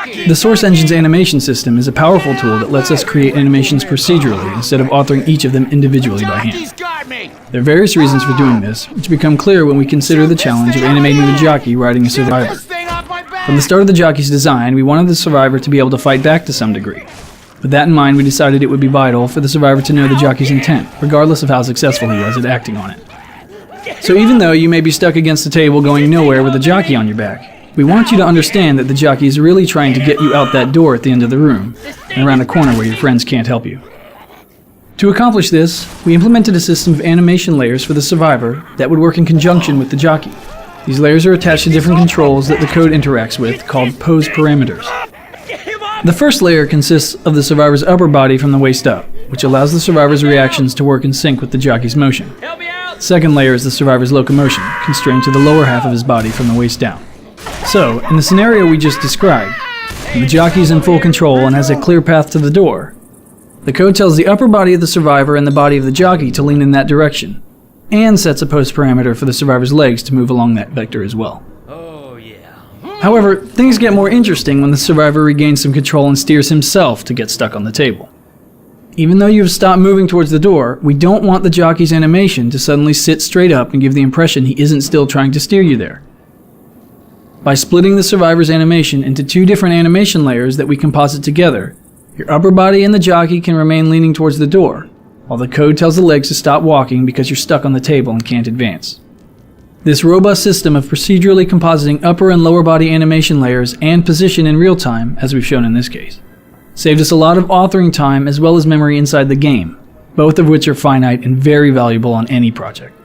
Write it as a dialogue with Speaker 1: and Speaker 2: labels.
Speaker 1: The Source Engine's animation system is a powerful tool that lets us create animations procedurally instead of authoring each of them individually by hand. There are various reasons for doing this, which become clear when we consider the challenge of animating the jockey riding a survivor. From the start of the jockey's design, we wanted the survivor to be able to fight back to some degree. With that in mind, we decided it would be vital for the survivor to know the jockey's intent, regardless of how successful he was at acting on it. So even though you may be stuck against the table going nowhere with a jockey on your back, we want you to understand that the jockey is really trying to get you out that door at the end of the room, and around a corner where your friends can't help you. To accomplish this, we implemented a system of animation layers for the survivor that would work in conjunction with the jockey. These layers are attached to different controls that the code interacts with, called pose parameters. The first layer consists of the survivor's upper body from the waist up, which allows the survivor's reactions to work in sync with the jockey's motion. The second layer is the survivor's locomotion, constrained to the lower half of his body from the waist down. So, in the scenario we just described, when the jockey is in full control and has a clear path to the door, the code tells the upper body of the survivor and the body of the jockey to lean in that direction, and sets a pose parameter for the survivor's legs to move along that vector as well. However, things get more interesting when the survivor regains some control and steers himself to get stuck on the table. Even though you've stopped moving towards the door, we don't want the jockey's animation to suddenly sit straight up and give the impression he isn't still trying to steer you there. By splitting the survivor's animation into two different animation layers that we composite together, your upper body and the jockey can remain leaning towards the door, while the code tells the legs to stop walking because you're stuck on the table and can't advance. This robust system of procedurally compositing upper and lower body animation layers and position in real time, as we've shown in this case, saved us a lot of authoring time as well as memory inside the game, both of which are finite and very valuable on any project.